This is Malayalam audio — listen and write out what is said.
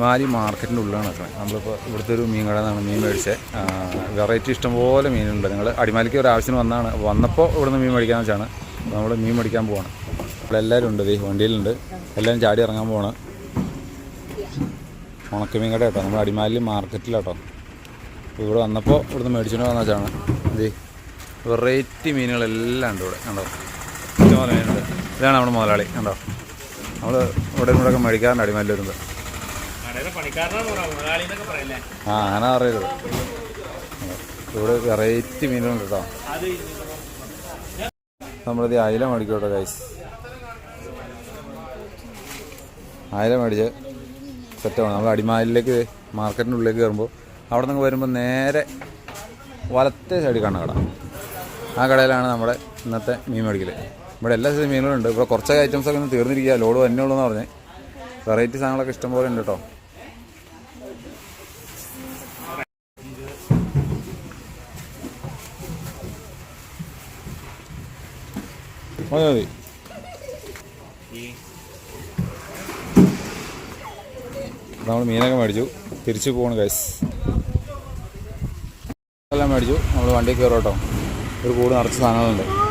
മാലി മാർക്കറ്റിൻ്റെ ഉള്ളിലാണ് നിൽക്കുന്നത്. നമ്മളിപ്പോൾ ഇവിടുത്തെ ഒരു മീൻ കടയിൽ നിന്നാണ് മീൻ മേടിച്ചത്. വെറൈറ്റി ഇഷ്ടംപോലെ മീനുണ്ട്. നിങ്ങൾ അടിമാലിക്ക് ഒരു ആവശ്യത്തിന് വന്നപ്പോൾ ഇവിടുന്ന് മീൻ മേടിക്കാമെന്ന് വെച്ചാണ്. നമ്മൾ മീൻ മേടിക്കാൻ പോവാണ്. ഇവിടെ എല്ലാവരും ഉണ്ട്, ഈ വണ്ടിയിലുണ്ട്. എല്ലാവരും ചാടി ഇറങ്ങാൻ പോവാണ്. ഉണക്കമീൻ കട കേട്ടോ, നമ്മൾ അടിമാലി മാർക്കറ്റിലാട്ടോ. ഇവിടെ വന്നപ്പോൾ ഇവിടുന്ന് മേടിച്ചിട്ട് വന്ന വെച്ചാണ്. ഇത് വെറൈറ്റി മീനുകളെല്ലാം ഉണ്ട് ഇവിടെ, കണ്ടോ. ഇഷ്ടംപോലെ മീനുണ്ട്. ഇതാണ് നമ്മുടെ മുതലാളി, കണ്ടോ. നമ്മൾ ഇവിടെ ഇവിടെയൊക്കെ മേടിക്കാറുണ്ട് അടിമാലിൽ വരുന്നത്. അങ്ങനെ പറയരുത്. ഇവിടെ വെറൈറ്റി മീനുകളുണ്ട് കേട്ടോ. നമ്മളിത് അയില മേടിക്കും കേട്ടോ ഗൈസ്. അയില മേടിച്ച് സെറ്റാണ്. നമ്മൾ അടിമാലിലേക്ക് മാർക്കറ്റിൻ്റെ ഉള്ളിലേക്ക് കയറുമ്പോൾ അവിടെ നിന്ന് വരുമ്പോൾ നേരെ വലത്തെ സൈഡിൽ കാണുന്ന കട. ആ കടയിലാണ് നമ്മുടെ ഇന്നത്തെ മീൻ മേടിക്കൽ. ഇവിടെ എല്ലാ സൈസ് മീനുകളുണ്ട്. ഇവിടെ കുറച്ച് ഐറ്റംസൊക്കെ ഒന്ന് തീർന്നിരിക്കുക, ലോഡ് തന്നെ ഉള്ളൂ എന്ന് പറഞ്ഞ്. വെറൈറ്റി സാധനങ്ങളൊക്കെ ഇഷ്ടംപോലെ ഉണ്ട് കേട്ടോ. മതി മതി. നമ്മൾ മീനൊക്കെ മേടിച്ചു, തിരിച്ചു പോകണം ഗൈസ്. എല്ലാം മേടിച്ചു. നമ്മൾ വണ്ടിയിൽ കയറും കേട്ടോ. ഒരു കൂട് നിറച്ച് സാധനങ്ങളുണ്ട്.